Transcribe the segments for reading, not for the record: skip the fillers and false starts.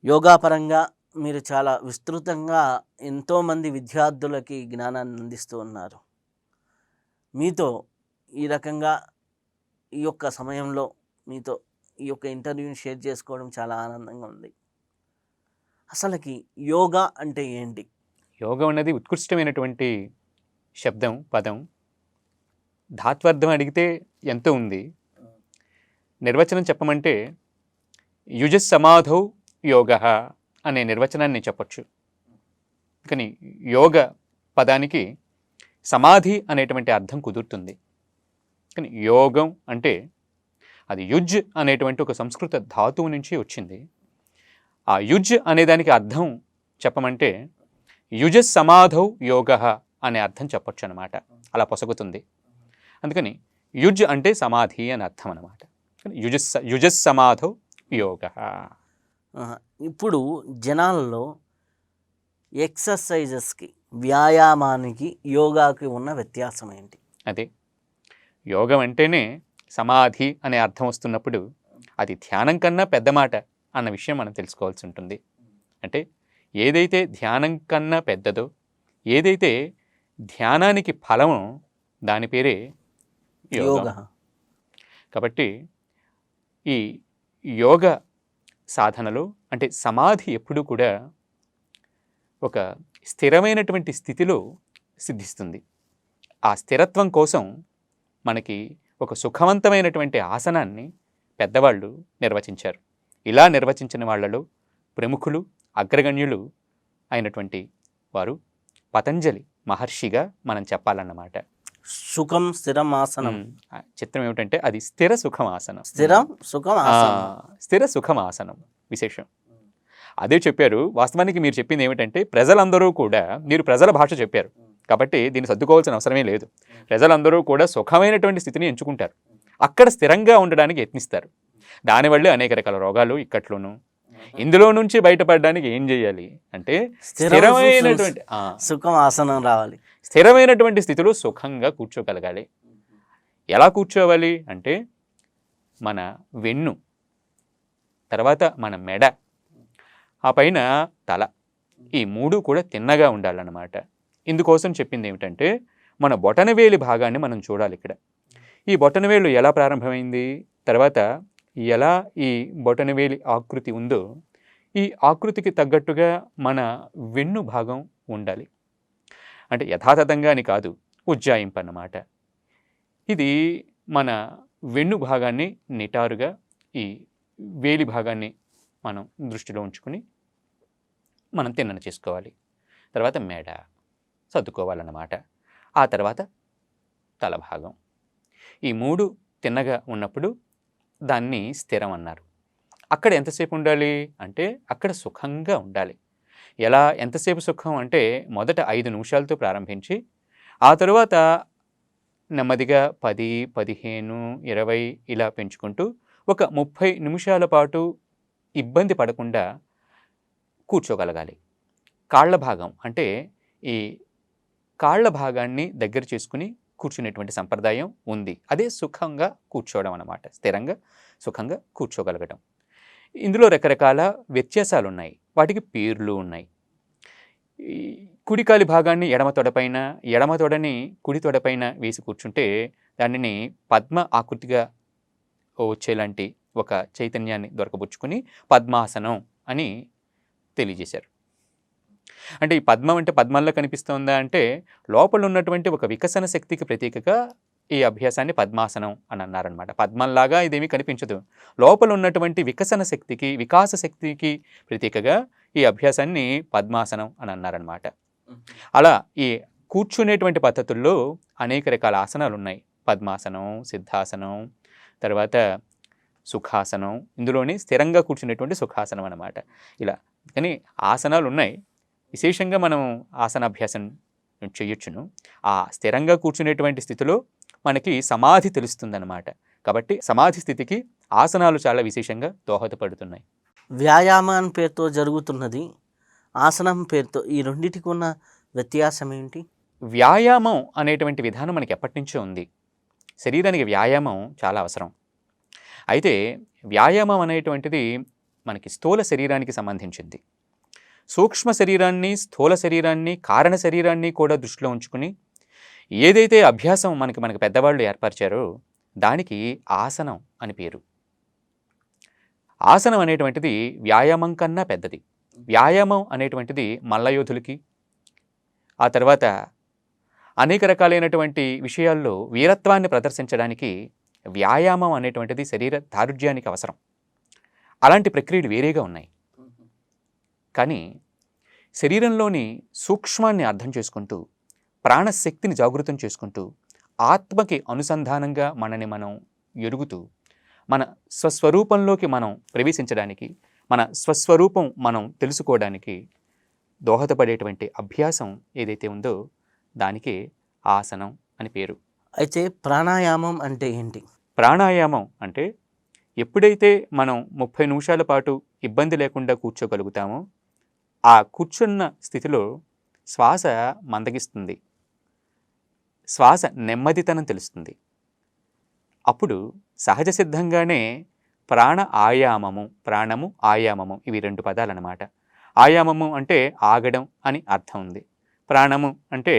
యోగా పరంగా మీరు చాలా విస్తృతంగా ఎంతోమంది విద్యార్థులకి జ్ఞానాన్ని అందిస్తూ ఉన్నారు. మీతో ఈ రకంగా ఈ యొక్క సమయంలో మీతో ఈ యొక్క ఇంటర్వ్యూని షేర్ చేసుకోవడం చాలా ఆనందంగా ఉంది. అసలకి యోగా అంటే ఏంటి? యోగం అనేది ఉత్కృష్టమైనటువంటి శబ్దం, పదం. ధాత్వర్థం అడిగితే ఎంతో ఉంది. నిర్వచనం చెప్పమంటే యుజస్సమాధౌ యోగః అనే నిర్వచనాన్ని చెప్పొచ్చు. కానీ యోగ పదానికి సమాధి అనేటువంటి అర్థం కుదురుతుంది. కానీ యోగం అంటే అది యుజ్ అనేటువంటి ఒక సంస్కృత ధాతువు నుంచి వచ్చింది. ఆ యుజ్ అనేదానికి అర్థం చెప్పమంటే యుజస్సమాధౌ యోగః అనే అర్థం చెప్పొచ్చు అనమాట. అలా పొసగుతుంది. అందుకని యుజ్ అంటే సమాధి అని అర్థం అనమాట. యుజస్సమాధౌ యోగః. ఇప్పుడు జనాల్లో ఎక్సర్సైజెస్కి, వ్యాయామానికి, యోగాకి ఉన్న వ్యత్యాసం ఏంటి? అదే యోగం అంటేనే సమాధి అనే అర్థం వస్తున్నప్పుడు అది ధ్యానం కన్నా పెద్ద మాట అన్న విషయం మనం తెలుసుకోవాల్సి ఉంటుంది. అంటే ఏదైతే ధ్యానం కన్నా పెద్దదో, ఏదైతే ధ్యానానికి ఫలమో దాని పేరే యోగ. కాబట్టి ఈ యోగ సాధనలో అంటే సమాధి ఎప్పుడూ కూడా ఒక స్థిరమైనటువంటి స్థితిలో సిద్ధిస్తుంది. ఆ స్థిరత్వం కోసం మనకి ఒక సుఖవంతమైనటువంటి ఆసనాన్ని పెద్దవాళ్ళు నిర్వచించారు. ఇలా నిర్వచించిన వాళ్ళలో ప్రముఖులు, అగ్రగణ్యులు అయినటువంటి వారు పతంజలి మహర్షిగా మనం చెప్పాలన్నమాట. సుఖం స్థిరం ఆసనం. చిత్రం ఏమిటంటే అది స్థిర సుఖం ఆసనం. స్థిర సుఖం ఆసనం విశేషం. అదే చెప్పారు. వాస్తవానికి మీరు చెప్పింది ఏమిటంటే ప్రజలందరూ కూడా, మీరు ప్రజల భాష చెప్పారు కాబట్టి దీన్ని సర్దుకోవాల్సిన అవసరమే లేదు. ప్రజలందరూ కూడా సుఖమైనటువంటి స్థితిని ఎంచుకుంటారు, అక్కడ స్థిరంగా ఉండడానికి యత్నిస్తారు. దానివల్లే అనేక రకాల రోగాలు ఇక్కట్లోనూ. ఇందులో నుంచి బయటపడడానికి ఏం చేయాలి అంటే స్థిరమైనటువంటి సుఖం ఆసనం రావాలి. స్థిరమైనటువంటి స్థితిలో సుఖంగా కూర్చోగలగాలి. ఎలా కూర్చోవాలి అంటే మన వెన్ను, తర్వాత మన మెడ, ఆ పైన తల, ఈ మూడు కూడా తిన్నగా ఉండాలన్నమాట. ఇందుకోసం చెప్పింది ఏమిటంటే మన బొటనవేలి భాగాన్ని మనం చూడాలి. ఇక్కడ ఈ బొటనవేలు ఎలా ప్రారంభమైంది, తర్వాత ఎలా ఈ బొటనవేలి ఆకృతి ఉందో ఈ ఆకృతికి తగ్గట్టుగా మన వెన్ను భాగం ఉండాలి. అంటే యథాతథంగా అని కాదు, ఉజ్జాయింపన్నమాట. ఇది మన వెన్ను భాగాన్ని నిటారుగా, ఈ వేలి భాగాన్ని మనం దృష్టిలో ఉంచుకుని మనం తిన్నన చేసుకోవాలి. తర్వాత మెడ సర్దుకోవాలన్నమాట. ఆ తర్వాత తల భాగం. ఈ మూడు తిన్నగా ఉన్నప్పుడు దాన్ని స్థిరం అన్నారు. అక్కడ ఎంతసేపు ఉండాలి అంటే అక్కడ సుఖంగా ఉండాలి. ఎలా, ఎంతసేపు సుఖం అంటే మొదట 5 నిమిషాలతో ప్రారంభించి ఆ తరువాత నెమ్మదిగా 10, 15, 20 ఇలా పెంచుకుంటూ ఒక 30 నిమిషాల పాటు ఇబ్బంది పడకుండా కూర్చోగలగాలి. కాళ్ళ భాగం అంటే ఈ కాళ్ళ భాగాన్ని దగ్గర చేసుకుని కూర్చునేటువంటి సంప్రదాయం ఉంది. అదే సుఖంగా కూర్చోవడం అన్నమాట. స్థిరంగా సుఖంగా కూర్చోగలగడం. ఇందులో రకరకాల వ్యత్యాసాలు ఉన్నాయి, వాటికి పేర్లు ఉన్నాయి. ఈ కుడికాలి భాగాన్ని ఎడమ తొడపైన, ఎడమ తొడని కుడి తొడపైన వేసి కూర్చుంటే దానిని పద్మ ఆకృతిగా వచ్చేలాంటి ఒక చైతన్యాన్ని దొరకబుచ్చుకుని పద్మాసనం అని తెలియజేశారు. అంటే ఈ పద్మం అంటే పద్మంలో కనిపిస్తుందా అంటే లోపల ఉన్నటువంటి ఒక వికసన శక్తికి ప్రతీకగా ఈ అభ్యాసాన్ని పద్మాసనం అని అన్నారనమాట. పద్మంలాగా ఇదేమీ కనిపించదు, లోపల ఉన్నటువంటి వికసన శక్తికి, వికాస శక్తికి ప్రతీకగా ఈ అభ్యాసాన్ని పద్మాసనం అని అన్నారనమాట. అలా ఈ కూర్చునేటువంటి పద్ధతుల్లో అనేక రకాల ఆసనాలు ఉన్నాయి. పద్మాసనం, సిద్ధాసనం, తర్వాత సుఖాసనం, ఇందులోనే స్థిరంగా కూర్చునేటువంటి సుఖాసనం అన్నమాట. ఇలా కానీ ఆసనాలు ఉన్నాయి. విశేషంగా మనం ఆసనాభ్యాసం చేయొచ్చును. ఆ స్థిరంగా కూర్చునేటువంటి స్థితిలో మనకి సమాధి తెలుస్తుందన్నమాట. కాబట్టి సమాధి స్థితికి ఆసనాలు చాలా విశేషంగా దోహదపడుతున్నాయి. వ్యాయామం పేరుతో జరుగుతున్నది, ఆసనం పేరుతో, ఈ రెండింటికి ఉన్న వ్యత్యాసం ఏంటి? వ్యాయామం అనేటువంటి విధానం మనకి ఎప్పటి నుంచో ఉంది. శరీరానికి వ్యాయామం చాలా అవసరం. అయితే వ్యాయామం అనేటువంటిది మనకి స్థూల శరీరానికి సంబంధించింది. సూక్ష్మ శరీరాన్ని, స్థూల శరీరాన్ని, కారణ శరీరాన్ని కూడా దృష్టిలో ఉంచుకుని ఏదైతే అభ్యాసం మనకి పెద్దవాళ్ళు ఏర్పరిచారో దానికి ఆసనం అని పేరు. ఆసనం అనేటువంటిది వ్యాయామం కన్నా పెద్దది. వ్యాయామం అనేటువంటిది మల్లయోధులకి, ఆ తర్వాత అనేక రకాలైనటువంటి విషయాల్లో వీరత్వాన్ని ప్రదర్శించడానికి వ్యాయామం అనేటువంటిది శరీర దారుఢ్యానికి అవసరం. అలాంటి ప్రక్రియలు వేరేగా ఉన్నాయి. కానీ శరీరంలోని సూక్ష్మాన్ని అర్థం చేసుకుంటూ, ప్రాణశక్తిని జాగృతం చేసుకుంటూ, ఆత్మకి అనుసంధానంగా మనని మనం ఎరుగుతూ, మన స్వస్వరూపంలోకి మనం ప్రవేశించడానికి, మన స్వస్వరూపం మనం తెలుసుకోవడానికి దోహదపడేటువంటి అభ్యాసం ఏదైతే ఉందో దానికి ఆసనం అని పేరు. అయితే ప్రాణాయామం అంటే ఏంటి? ప్రాణాయామం అంటే ఎప్పుడైతే మనం 30 నిమిషాల పాటు ఇబ్బంది లేకుండా కూర్చోగలుగుతామో ఆ కూర్చున్న స్థితిలో శ్వాస మందగిస్తుంది, శ్వాస నెమ్మదితనం తెలుస్తుంది. అప్పుడు సహజ సిద్ధంగానే ప్రాణ ఆయామము, ప్రాణము ఆయామము ఇవి 2 పదాలు అన్నమాట. ఆయామము అంటే ఆగడం అని అర్థం ఉంది. ప్రాణము అంటే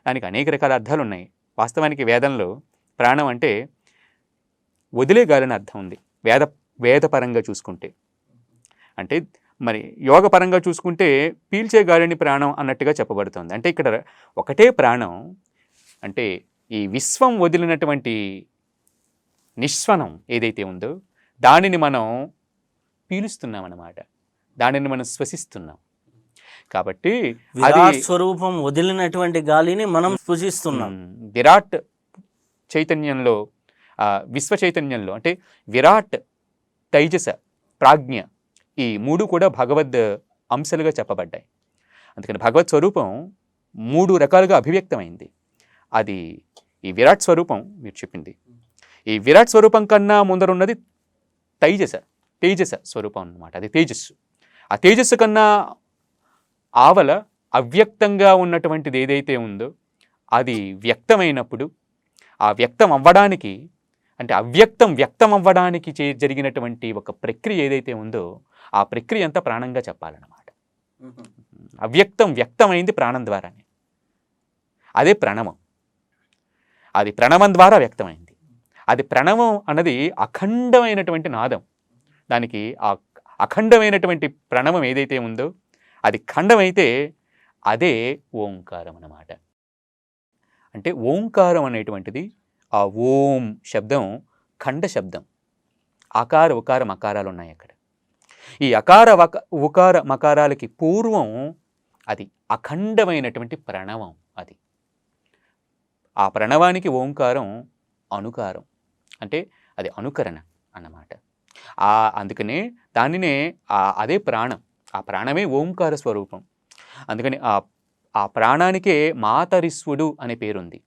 దానికి అనేక రకాల అర్థాలు ఉన్నాయి. వాస్తవానికి వేదంలో ప్రాణం అంటే వదిలే గాలిని అర్థం ఉంది. వేదపరంగా చూసుకుంటే, అంటే మరి యోగపరంగా చూసుకుంటే పీల్చే గాలిని ప్రాణం అన్నట్టుగా చెప్పబడుతుంది. అంటే ఇక్కడ ఒకటే ప్రాణం, అంటే ఈ విశ్వం వదిలినటువంటి నిశ్వనం ఏదైతే ఉందో దానిని మనం పీలుస్తున్నాం అన్నమాట, దానిని మనం శ్వసిస్తున్నాం. కాబట్టి విరాట్ స్వరూపం వదిలినటువంటి గాలిని మనం స్పృశిస్తున్నాం. విరాట్ చైతన్యంలో, విశ్వ చైతన్యంలో అంటే విరాట్, తైజస, ప్రాజ్ఞ ఈ 3 కూడా భగవద్ అంశాలుగా చెప్పబడ్డాయి. అందుకని భగవత్ స్వరూపం 3 రకాలుగా అభివ్యక్తమైంది. అది ఈ విరాట్ స్వరూపం మీరు చెప్పింది. ఈ విరాట్ స్వరూపం కన్నా ముందరున్నది తేజస స్వరూపం అన్నమాట. అది తేజస్సు. ఆ తేజస్సు కన్నా ఆవల అవ్యక్తంగా ఉన్నటువంటిది ఏదైతే ఉందో అది వ్యక్తమైనప్పుడు, ఆ వ్యక్తం అవ్వడానికి, అంటే అవ్యక్తం వ్యక్తం అవ్వడానికి జరిగినటువంటి ఒక ప్రక్రియ ఏదైతే ఉందో ఆ ప్రక్రియ అంతా ప్రాణంగా చెప్పాలన్నమాట. అవ్యక్తం వ్యక్తమైంది ప్రాణం ద్వారానే. అదే ప్రణవం. అది ప్రణవం ద్వారా వ్యక్తమైంది. అది ప్రణవం అన్నది అఖండమైనటువంటి నాదం. దానికి ఆ అఖండమైనటువంటి ప్రణవం ఏదైతే ఉందో అది ఖండమైతే అదే ఓంకారం అన్నమాట. అంటే ఓంకారం అనేటువంటిది, ఆ ఓం శబ్దం ఖండ శబ్దం. ఆకార ఉకార మకారాలు ఉన్నాయి అక్కడ. ఈ అకార ఉకార మకారాలకి పూర్వం అది అఖండమైనటువంటి ప్రణవం. అది ఆ ప్రణవానికి ఓంకారం అనుకారం, అంటే అది అనుకరణ అన్నమాట. అందుకనే దానినే అదే ప్రాణం, ఆ ప్రాణమే ఓంకార స్వరూపం. అందుకని ఆ ప్రాణానికే మాతరిస్వుడు అనే పేరుంది.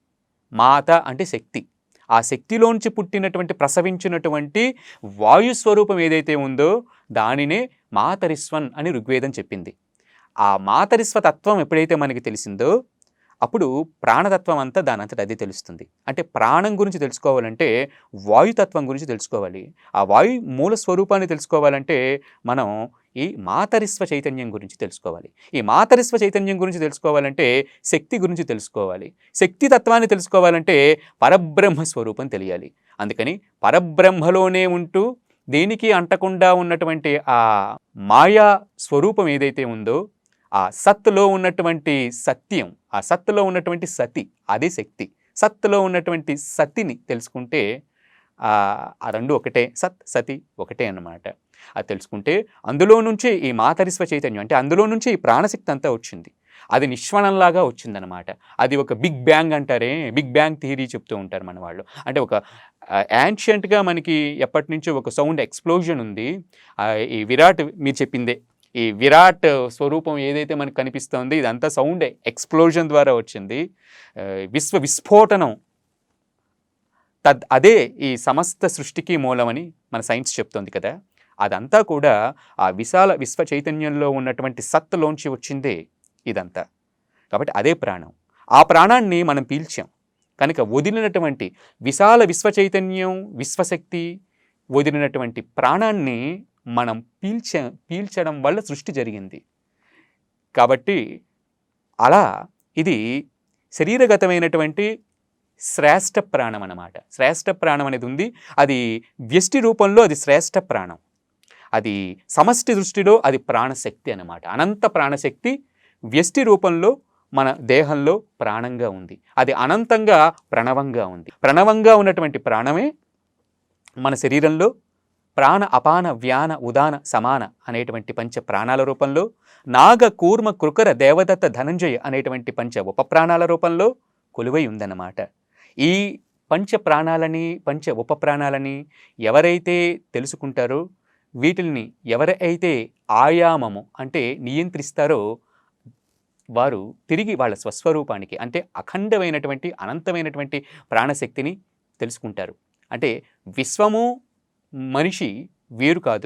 మాత అంటే శక్తి. ఆ శక్తిలోంచి పుట్టినటువంటి, ప్రసవించినటువంటి వాయుస్వరూపం ఏదైతే ఉందో దానినే మాతరిస్వన్ అని ఋగ్వేదం చెప్పింది. ఆ మాతరిస్వ తత్వం ఎప్పుడైతే మనకి తెలిసిందో అప్పుడు ప్రాణతత్వం అంతా దానంతట అదే తెలుస్తుంది. అంటే ప్రాణం గురించి తెలుసుకోవాలంటే వాయుతత్వం గురించి తెలుసుకోవాలి. ఆ వాయు మూల స్వరూపాన్ని తెలుసుకోవాలంటే మనం ఈ మాతరిస్వ చైతన్యం గురించి తెలుసుకోవాలి. ఈ మాతరిస్వ చైతన్యం గురించి తెలుసుకోవాలంటే శక్తి గురించి తెలుసుకోవాలి. శక్తి తత్వాన్ని తెలుసుకోవాలంటే పరబ్రహ్మ స్వరూపం తెలియాలి. అందుకని పరబ్రహ్మలోనే ఉంటూ దేనికి అంటకుండా ఉన్నటువంటి ఆ మాయా స్వరూపం ఏదైతే ఉందో, ఆ సత్తులో ఉన్నటువంటి సత్యం, ఆ సత్తులో ఉన్నటువంటి సతి, అదే శక్తి. సత్తులో ఉన్నటువంటి సతిని తెలుసుకుంటే ఆ రెండు ఒకటే, సత్ సతి ఒకటే అన్నమాట. అది తెలుసుకుంటే అందులో నుంచి ఈ మాతరిస్వ చైతన్యం, అంటే అందులో నుంచి ఈ ప్రాణశక్తి అంతా వచ్చింది. అది నిశ్వనంలాగా వచ్చిందనమాట. అది ఒక బిగ్ బ్యాంగ్ అంటారే, బిగ్ బ్యాంగ్ థియరీ చెప్తూ ఉంటారు మన వాళ్ళు. అంటే ఒక యాన్షియంట్గా మనకి ఎప్పటి నుంచో ఒక సౌండ్ ఎక్స్ప్లోజన్ ఉంది. ఈ విరాట్ మీరు చెప్పిందే, ఈ విరాట్ స్వరూపం ఏదైతే మనకు కనిపిస్తుంది ఇదంతా సౌండ్ ఎక్స్ప్లోజన్ ద్వారా వచ్చింది. విస్ఫోటనం అదే ఈ సమస్త సృష్టికి మూలమని మన సైన్స్ చెప్తోంది కదా. అదంతా కూడా ఆ విశ్వ చైతన్యంలో ఉన్నటువంటి సత్తులోంచి వచ్చిందే ఇదంతా. కాబట్టి అదే ప్రాణం. ఆ ప్రాణాన్ని మనం పీల్చాం కనుక వదిలినటువంటి విశ్వ చైతన్యం, విశ్వశక్తి వదిలినటువంటి ప్రాణాన్ని మనం పీల్చడం వల్ల సృష్టి జరిగింది. కాబట్టి అలా ఇది శరీరగతమైనటువంటి శ్రేష్ఠ ప్రాణం అన్నమాట. శ్రేష్ఠ ప్రాణం అనేది ఉంది. అది వ్యష్టి రూపంలో అది శ్రేష్ఠ ప్రాణం. అది సమష్టి దృష్టిలో అది ప్రాణశక్తి అన్నమాట. అనంత ప్రాణశక్తి వ్యష్టి రూపంలో మన దేహంలో ప్రాణంగా ఉంది. అది అనంతంగా ప్రణవంగా ఉంది. ప్రణవంగా ఉన్నటువంటి ప్రాణమే మన శరీరంలో ప్రాణ అపాన వ్యాన ఉదాన సమాన అనేటువంటి పంచ ప్రాణాల రూపంలో, నాగ కూర్మ కృకర దేవదత్త ధనంజయ అనేటువంటి పంచ ఉపప్రాణాల రూపంలో కొలువై ఉందన్నమాట. ఈ పంచ ప్రాణాలని పంచ ఉపప్రాణాలని ఎవరైతే తెలుసుకుంటారో, వీటిల్ని ఎవరైతే ఆయామము అంటే నియంత్రిస్తారో వారు తిరిగి వాళ్ళ స్వస్వరూపానికి అంటే అఖండమైనటువంటి అనంతమైనటువంటి ప్రాణశక్తిని తెలుసుకుంటారు. అంటే విశ్వము మనిషి వేరు కాదు.